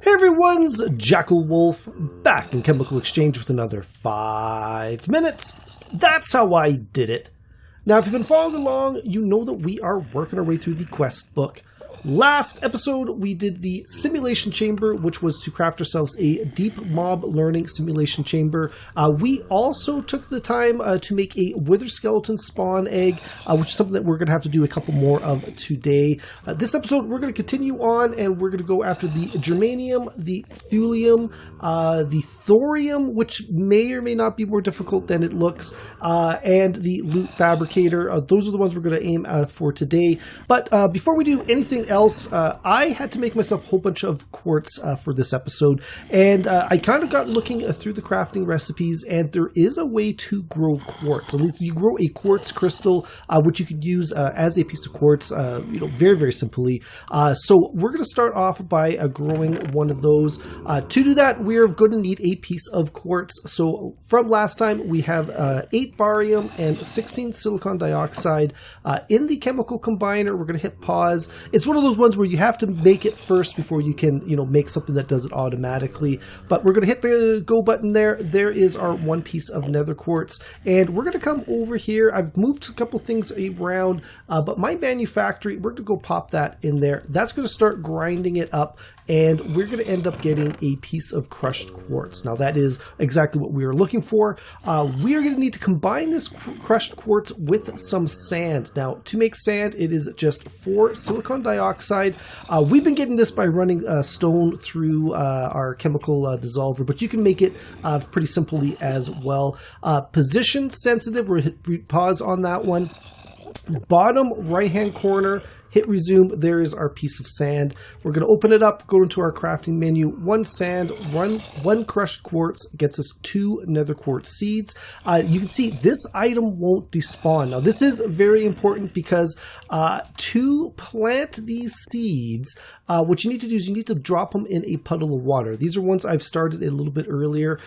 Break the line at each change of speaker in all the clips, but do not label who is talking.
Hey everyone's Jackel Wolf, back in Chemical Exchange with another 5 minutes. That's how I did it. Now, if you've been following along, you know that we are working our way through the quest book. Last episode, we did the simulation chamber, which was to craft ourselves a deep mob learning simulation chamber. We also took the time to make a wither skeleton spawn egg, which is something that we're going to have to do a couple more of today. This episode, we're going to continue on, and we're going to go after the Germanium, the Thulium, the Thorium, which may or may not be more difficult than it looks, and the loot fabricator. Those are the ones we're going to aim for today. But before we do anything else, I had to make myself a whole bunch of quartz for this episode, and I kind of got looking through the crafting recipes, and there is a way to grow quartz. At least you grow a quartz crystal, which you can use as a piece of quartz, very, very simply. So we're going to start off by growing one of those. To do that, we're going to need a piece of quartz. So from last time, we have 8 barium and 16 silicon dioxide in the chemical combiner. We're going to hit pause. It's one of those ones where you have to make it first before you can, make something that does it automatically. But we're going to hit the go button there. There is our one piece of nether quartz. And we're going to come over here. I've moved a couple things around, but my manufactory, we're going to go pop that in there. That's going to start grinding it up, and we're going to end up getting a piece of crushed quartz. Now, that is exactly what we are looking for. We are going to need to combine this crushed quartz with some sand. Now, to make sand, it is just 4 silicon dioxide. We've been getting this by running stone through our chemical dissolver, but you can make it pretty simply as well. Position sensitive, we'll hit pause on that one. Bottom right hand corner, hit resume. There is our piece of sand. We're going to open it up, go into our crafting menu. 1 sand, 1 crushed quartz gets us 2 nether quartz seeds. You can see this item won't despawn. Now, this is very important because to plant these seeds, what you need to do is you need to drop them in a puddle of water. These are ones I've started a little bit earlier.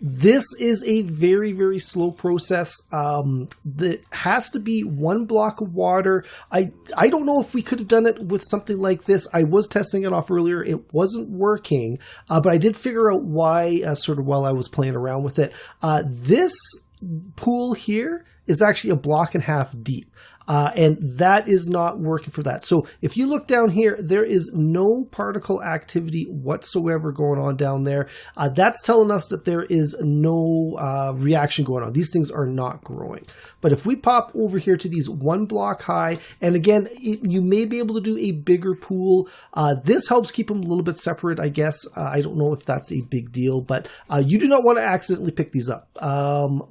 This is a very, very slow process. That has to be 1 block of water. I don't know if we could have done it with something like this. I was testing it off earlier. It wasn't working, but I did figure out why sort of while I was playing around with it. This pool here is actually a 1.5 blocks deep. And that is not working for that. So if you look down here, there is no particle activity whatsoever going on down there. That's telling us that there is no reaction going on. These things are not growing. But if we pop over here to these 1 block high, and again, you may be able to do a bigger pool. This helps keep them a little bit separate, I guess. I don't know if that's a big deal, but you do not want to accidentally pick these up.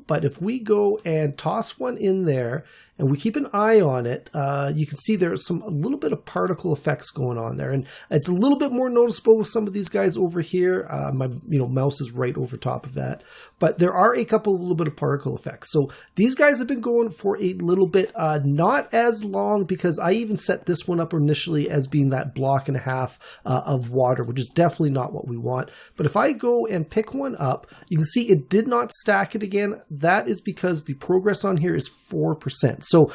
But if we go and toss one in there, and we keep an eye on it, you can see there's a little bit of particle effects going on there. And it's a little bit more noticeable with some of these guys over here. My mouse is right over top of that. But there are a couple of little bit of particle effects. So these guys have been going for a little bit, not as long, because I even set this one up initially as being that 1.5 blocks of water, which is definitely not what we want. But if I go and pick one up, you can see it did not stack it again. That is because the progress on here is 4%. So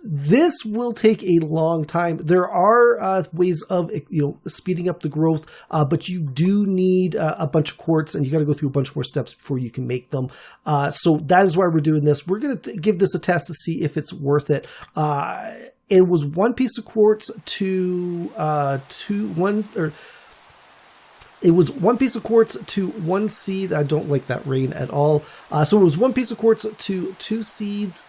this will take a long time. There are ways of speeding up the growth, but you do need a bunch of quartz, and you got to go through a bunch more steps before you can make them. So that is why we're doing this. We're going to give this a test to see if it's worth it. It was 1 piece of quartz to it was 1 piece of quartz to 1 seed. I don't like that rain at all. So it was 1 piece of quartz to 2 seeds.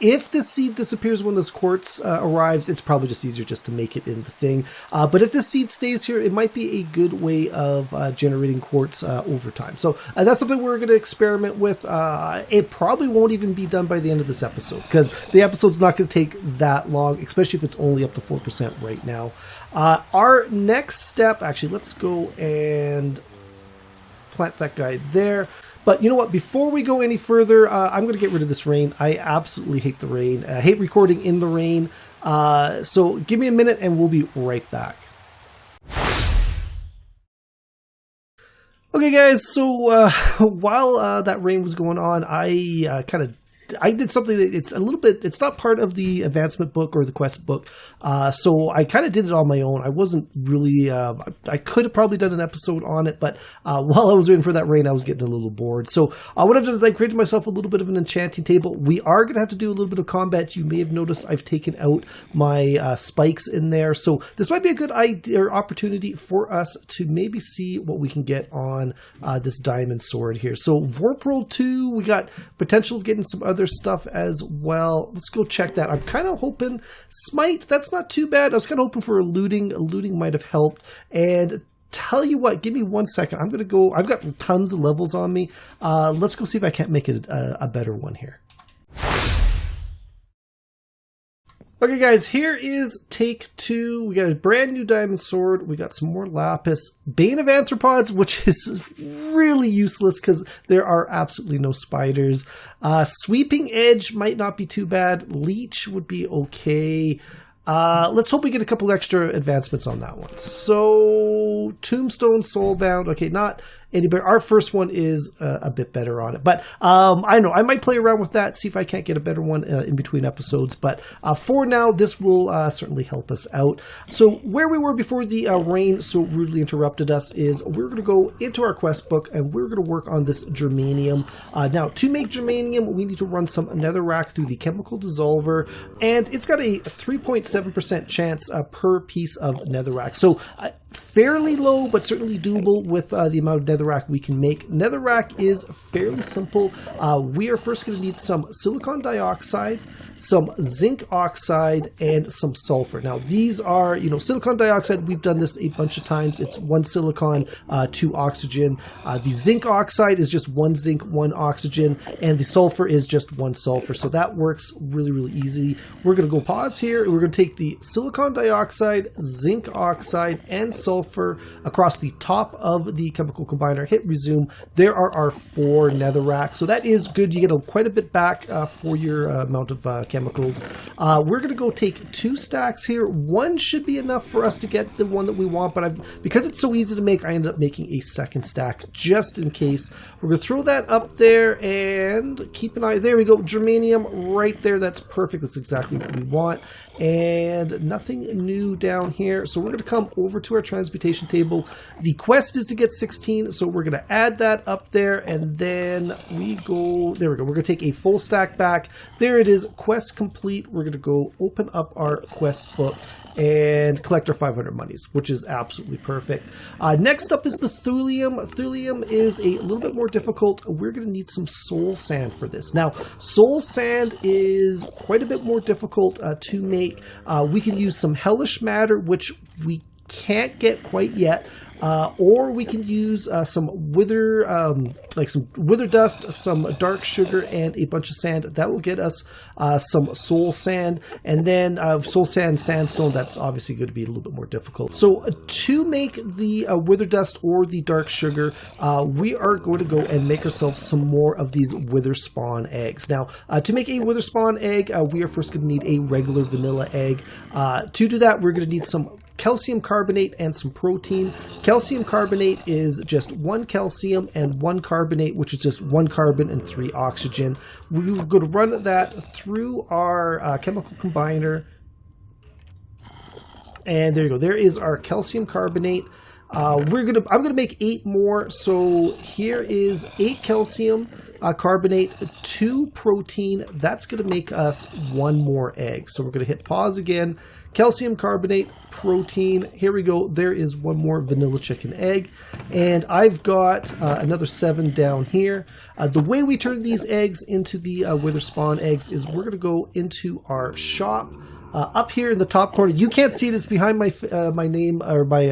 If this seed disappears when this quartz arrives, it's probably just easier just to make it in the thing. But if this seed stays here, it might be a good way of generating quartz over time. So that's something we're going to experiment with. It probably won't even be done by the end of this episode, because the episode's not going to take that long, especially if it's only up to 4% right now. Our next step, actually, let's go and plant that guy there. But you know what? Before we go any further, I'm going to get rid of this rain. I absolutely hate the rain. I hate recording in the rain. So give me a minute and we'll be right back. Okay, guys. So while that rain was going on, I kind of I did something that it's a little bit, it's not part of the advancement book or the quest book. So I kind of did it on my own. I wasn't really, I could have probably done an episode on it, but while I was waiting for that rain, I was getting a little bored. So what I've done is I created myself a little bit of an enchanting table. We are going to have to do a little bit of combat. You may have noticed I've taken out my spikes in there. So this might be a good idea or opportunity for us to maybe see what we can get on this diamond sword here. So Vorpal 2, we got potential of getting some other stuff as well. Let's go check that. I'm kind of hoping Smite, that's not too bad. I was kind of hoping for a looting. A looting might have helped. And tell you what, give me 1 second. I'm going to go, I've got tons of levels on me. Let's go see if I can't make it a better one here. Okay, guys, here is take 2. We got a brand new diamond sword. We got some more lapis. Bane of Arthropods, which is really useless because there are absolutely no spiders. Sweeping Edge might not be too bad. Leech would be okay. Let's hope we get a couple extra advancements on that one. So, Tombstone, Soulbound. Okay, not any better. Our first one is a bit better on it. But I know I might play around with that, see if I can't get a better one in between episodes. But for now, this will certainly help us out. So where we were before the rain so rudely interrupted us is we're going to go into our quest book and we're going to work on this germanium. Now, to make germanium, we need to run some netherrack through the chemical dissolver. And it's got a 3.7% chance per piece of netherrack. So fairly low, but certainly doable with the amount of netherrack we can make. Netherrack is fairly simple. We are first going to need some silicon dioxide, some zinc oxide, and some sulfur. Now, these are, silicon dioxide, we've done this a bunch of times. It's 1 silicon, 2 oxygen. The zinc oxide is just 1 zinc, 1 oxygen, and the sulfur is just 1 sulfur. So that works really, really easy. We're going to go pause here. We're going to take the silicon dioxide, zinc oxide, and sulfur across the top of the chemical combiner, hit resume. There are our 4 netherrack. So that is good. You get quite a bit back for your amount of chemicals. We're going to go take 2 stacks here. 1 should be enough for us to get the one that we want, but because it's so easy to make, I ended up making a 2nd stack just in case. We're going to throw that up there and keep an eye. There we go. Germanium right there. That's perfect. That's exactly what we want. And nothing new down here. So we're going to come over to our transmutation table. The quest is to get 16, so we're going to add that up there, and then we go, there we go. We're going to take a full stack back. There it is, quest complete. We're going to go open up our quest book and collect our 500 monies, which is absolutely perfect. Next up is the thulium. Thulium is a little bit more difficult. We're going to need some soul sand for this. Now, soul sand is quite a bit more difficult to make. We can use some hellish matter, which we can't get quite yet, or we can use some wither, like some wither dust, some dark sugar, and a bunch of sand. That will get us some soul sand, and then soul sand, sandstone. That's obviously going to be a little bit more difficult. So to make the wither dust or the dark sugar, we are going to go and make ourselves some more of these wither spawn eggs. Now, to make a wither spawn egg, we are first going to need a regular vanilla egg. To do that, we're going to need some calcium carbonate and some protein. Calcium carbonate is just 1 calcium and 1 carbonate, which is just 1 carbon and 3 oxygen. We're going to run that through our chemical combiner. And there you go. There is our calcium carbonate. I'm gonna make 8 more. So here is 8 calcium carbonate, 2 protein. That's gonna make us 1 more egg. So we're gonna hit pause again. Calcium carbonate, protein. Here we go. There is 1 more vanilla chicken egg, and I've got another 7 down here. The way we turn these eggs into the wither spawn eggs is we're gonna go into our shop. Up here in the top corner, you can't see this behind my my name or my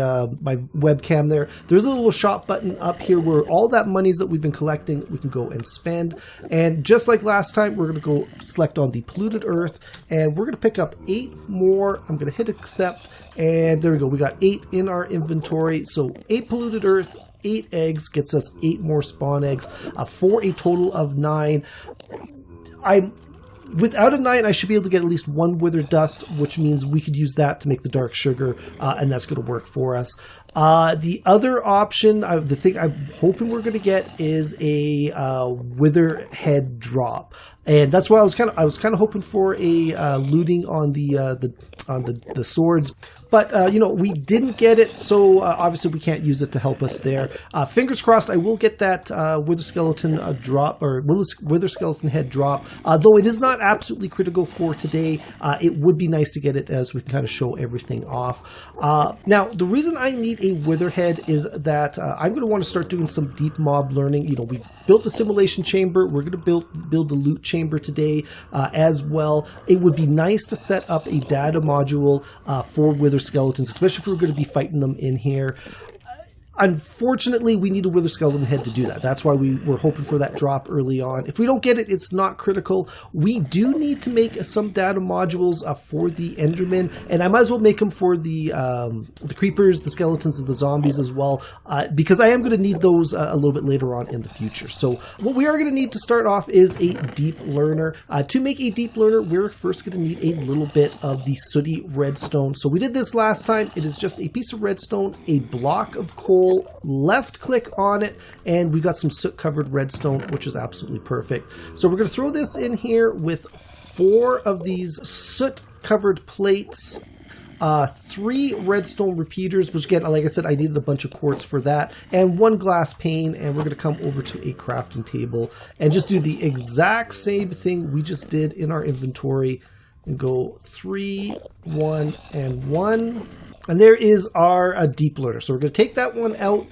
webcam there. There's a little shop button up here where all that monies that we've been collecting, we can go and spend. And just like last time, we're going to go select on the polluted earth, and we're going to pick up 8 more. I'm going to hit accept, and there we go. We got 8 in our inventory. So 8 polluted earth, 8 eggs gets us 8 more spawn eggs for a total of 9. Without a 9, I should be able to get at least 1 wither dust, which means we could use that to make the dark sugar, and that's going to work for us. The other option, the thing I'm hoping we're going to get is a wither head drop, and that's why I was kind of hoping for a looting on the swords. But, you know, we didn't get it, so obviously we can't use it to help us there. Fingers crossed I will get that Wither Skeleton drop, or Wither Skeleton head drop. Though it is not absolutely critical for today, it would be nice to get it as we can kind of show everything off. Now, the reason I need a Wither head is that I'm going to want to start doing some deep mob learning. You know, we built the simulation chamber. We're going to build the loot chamber today as well. It would be nice to set up a data module for Wither Skeletons, especially if we're going to be fighting them in here. Unfortunately, we need a Wither Skeleton head to do that. That's why we were hoping for that drop early on. If we don't get it, it's not critical. We do need to make some data modules for the Endermen, and I might as well make them for the creepers, the skeletons, and the zombies as well, because I am going to need those a little bit later on in the future. So what we are going to need to start off is a deep learner. To make a deep learner, we're first going to need a little bit of the sooty redstone. So we did this last time. It is just a piece of redstone, a block of coal, left click on it, and we got some soot covered redstone, which is absolutely perfect. So we're going to throw this in here with 4 of these soot covered plates, 3 redstone repeaters, which again, like I said, I needed a bunch of quartz for that, and 1 glass pane, and we're going to come over to a crafting table and just do the exact same thing we just did in our inventory and go 3, 1, and 1. And there is our deep learner. So we're going to take that one out.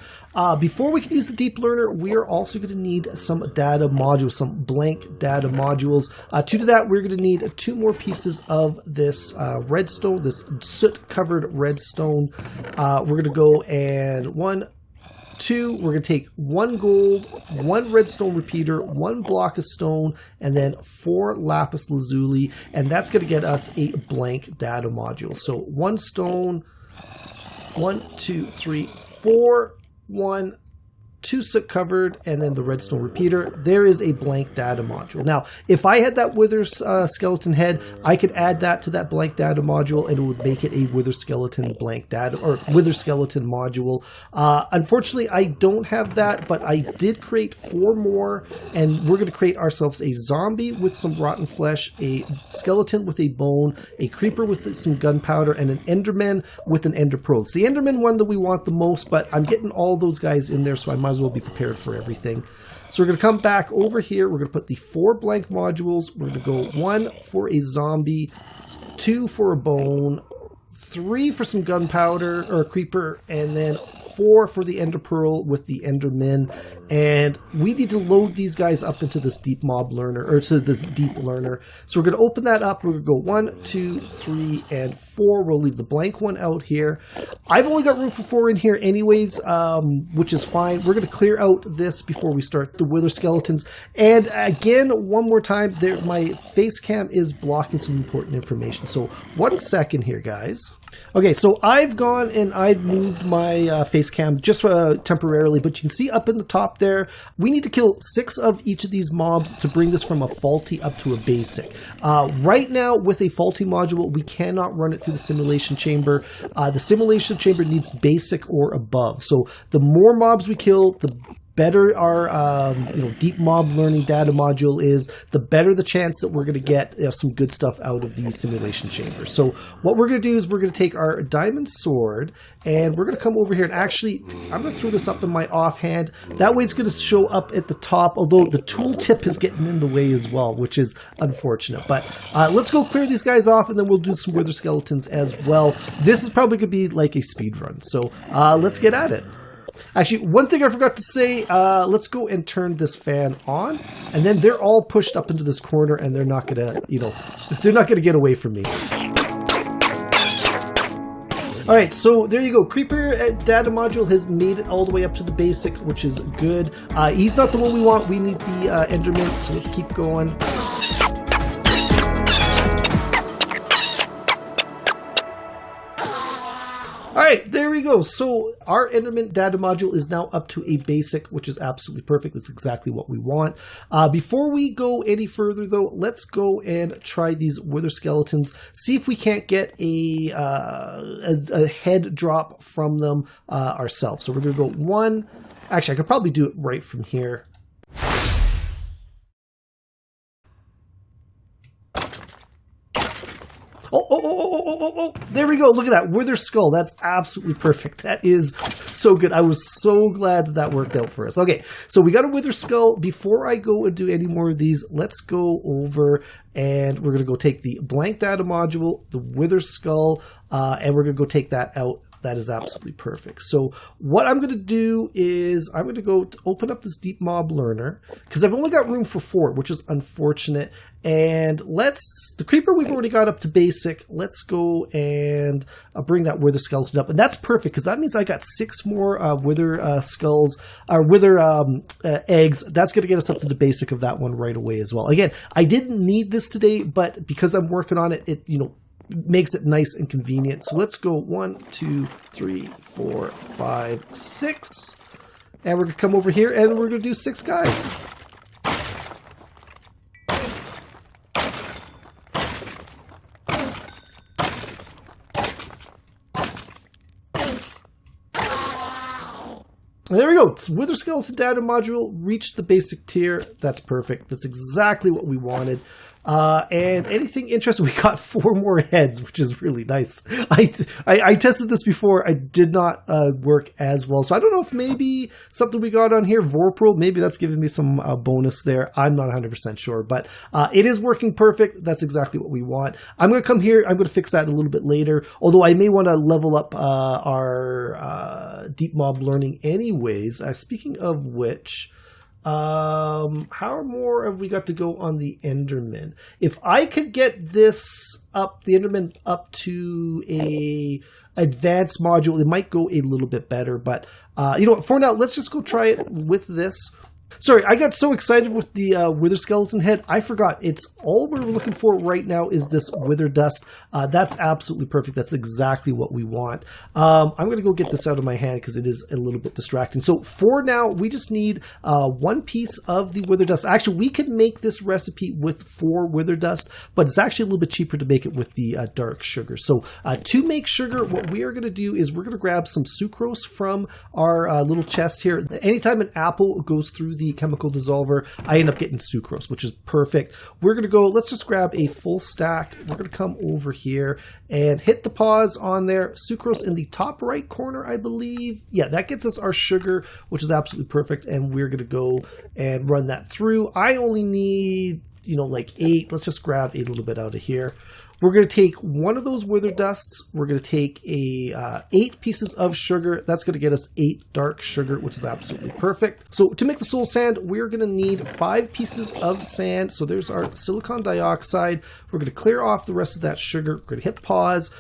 Before we can use the deep learner, we are also going to need some data modules, some blank data modules. To do that, we're going to need 2 more pieces of this redstone, this soot-covered redstone. We're going to go and 1, 2, we're going to take 1 gold, 1 redstone repeater, 1 block of stone, and then 4 lapis lazuli, and that's going to get us a blank data module. So 1 stone, 1, 2, 3, 4, 1, 2 soot covered, and then the redstone repeater. There is a blank data module. Now, if I had that Wither skeleton head, I could add that to that blank data module, and it would make it a Wither skeleton blank data, or Wither skeleton module. Unfortunately, I don't have that, but I did create 4 more, and we're going to create ourselves a zombie with some rotten flesh, a skeleton with a bone, a creeper with some gunpowder, and an enderman with an ender pearl. It's the enderman one that we want the most, but I'm getting all those guys in there, so I might as well be prepared for everything. So we're going to come back over here. We're going to put the 4 blank modules. We're going to go 1 for a zombie, 2 for a bone, 3 for some gunpowder or a creeper, and then 4 for the ender pearl with the enderman. And we need to load these guys up into this deep mob learner, or to this deep learner. So we're going to open that up. We're going to go 1, 2, 3, and 4. We'll leave the blank one out here. I've only got room for 4 in here anyways, which is fine. We're going to clear out this before we start the Wither skeletons. And again, one more time, my face cam is blocking some important information. So 1 second here, guys. Okay, so I've gone and I've moved my face cam just temporarily, but you can see up in the top there, we need to kill 6 of each of these mobs to bring this from a faulty up to a basic. Right now, with a faulty module, we cannot run it through the simulation chamber. The simulation chamber needs basic or above. So the more mobs we kill, the better our deep mob learning data module is, the better the chance that we're going to get some good stuff out of these simulation chambers. So what we're going to do is we're going to take our diamond sword and we're going to come over here and actually, I'm going to throw this up in my offhand. That way it's going to show up at the top, although the tooltip is getting in the way as well, which is unfortunate. But let's go clear these guys off and then we'll do some Wither skeletons as well. This is probably going to be like a speed run. So let's get at it. Actually, one thing I forgot to say, let's go and turn this fan on, and then they're all pushed up into this corner, and they're not gonna, they're not gonna get away from me. All right, so there you go. Creeper data module has made it all the way up to the basic, which is good. He's not the one we want. We need the Enderman, so let's keep going. All right, there we go. So our Enderman data module is now up to a basic, which is absolutely perfect. That's exactly what we want. Before we go any further, though, let's go and try these wither skeletons. See if we can't get a head drop from them ourselves. So we're going to go one. Actually, I could probably do it right from here. Oh, there we go. Look at that. Wither skull. That's absolutely perfect. That is so good. I was so glad that that worked out for us. Okay, so we got a wither skull. Before I go and do any more of these, let's go over and we're going to go take the blank data module, the wither skull, and we're going to go take that out. That is absolutely perfect. So what I'm going to do is I'm going to go to open up this deep mob learner because I've only got room for 4, which is unfortunate. And the creeper we've already got up to basic. Let's go and bring that wither skeleton up. And that's perfect because that means I got 6 more wither skulls or wither eggs. That's going to get us up to the basic of that one right away as well. Again, I didn't need this today, but because I'm working on it, makes it nice and convenient. So let's go 1, 2, 3, 4, 5, 6. And we're going to come over here and we're going to do 6 guys. And there we go. It's Wither Skeleton Data Module reached the basic tier. That's perfect. That's exactly what we wanted. And anything interesting, we got 4 more heads, which is really nice. I tested this before. I did not work as well. So I don't know if maybe something we got on here, Vorpal, maybe that's giving me some bonus there. I'm not 100% sure, but it is working perfect. That's exactly what we want. I'm going to come here. I'm going to fix that a little bit later, although I may want to level up our deep mob learning anyways. Speaking of which... how more have we got to go on the Enderman? If I could get this up, the Enderman up to a advanced module, it might go a little bit better, but, you know what, for now, let's just go try it with this. Sorry, I got so excited with the wither skeleton head, I forgot. It's all we're looking for right now is this wither dust. That's absolutely perfect. That's exactly what we want. I'm going to go get this out of my hand because it is a little bit distracting. So for now, we just need 1 piece of the wither dust. Actually, we could make this recipe with 4 wither dust, but it's actually a little bit cheaper to make it with the dark sugar. So to make sugar, what we are going to do is we're going to grab some sucrose from our little chest here. Anytime an apple goes through the chemical dissolver, I end up getting sucrose, which is perfect. We're going to go, let's just grab a full stack. We're going to come over here and hit the pause on there. Sucrose in the top right corner, I believe. Yeah, that gets us our sugar, which is absolutely perfect. And we're going to go and run that through. I only need, like 8. Let's just grab a little bit out of here. We're going to take 1 of those wither dusts. We're going to take 8 pieces of sugar. That's going to get us 8 dark sugar, which is absolutely perfect. So to make the soul sand, we're going to need 5 pieces of sand. So there's our silicon dioxide. We're going to clear off the rest of that sugar. We're going to hit pause.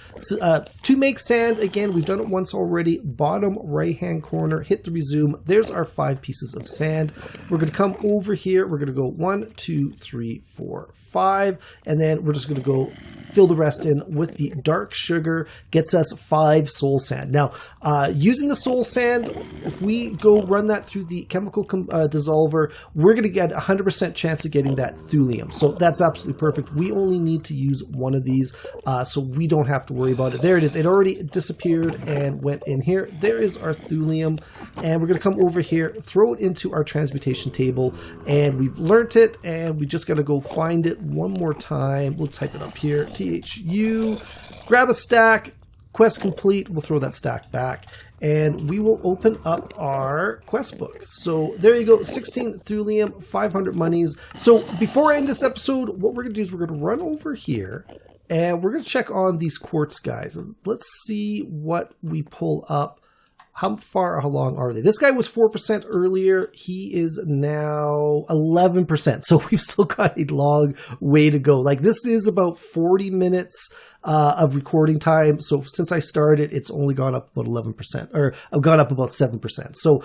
To make sand, again, we've done it once already. Bottom right-hand corner, hit the resume. There's our 5 pieces of sand. We're going to come over here. We're going to go 1, 2, 3, 4, 5. And then we're just going to go fill the rest in with the dark sugar, gets us 5 soul sand. Now, using the soul sand, if we go run that through the chemical dissolver, we're going to get a 100% chance of getting that thulium. So that's absolutely perfect. We only need to use 1 of these, so we don't have to worry about it. There it is. It already disappeared and went in here. There is our thulium, and we're going to come over here, throw it into our transmutation table, and we've learnt it, and we just got to go find it one more time. We'll type it up here. THU, grab a stack, quest complete, we'll throw that stack back, and we will open up our quest book. So there you go, 16 thulium, 500 monies. So before I end this episode, what we're going to do is we're going to run over here, and we're going to check on these quartz guys. Let's see what we pull up. How long are they? This guy was 4% earlier. He is now 11%. So we've still got a long way to go. Like, this is about 40 minutes of recording time. So since I started, it's only gone up about 11%, or I've gone up about 7%. So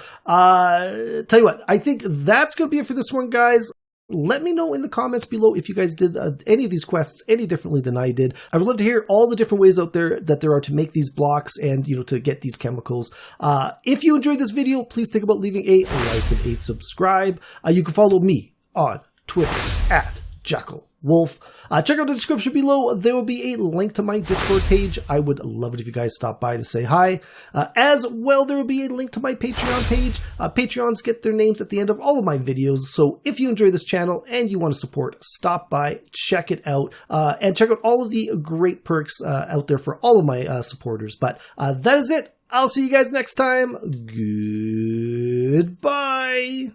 tell you what, I think that's going to be it for this one, guys. let me know in the comments below if you guys did any of these quests any differently than I did. I would love to hear all the different ways out there that there are to make these blocks and, you know, to get these chemicals. If you enjoyed this video, please think about leaving a like and a subscribe. You can follow me on Twitter at Jackel Wolf. Check out the description below. There will be a link to my Discord page. I would love it if you guys stop by to say hi. As well, there will be a link to my Patreon page. Patreons get their names at the end of all of my videos. So if you enjoy this channel and you want to support, stop by, check it out, and check out all of the great perks out there for all of my supporters. But that is it. I'll see you guys next time. Goodbye.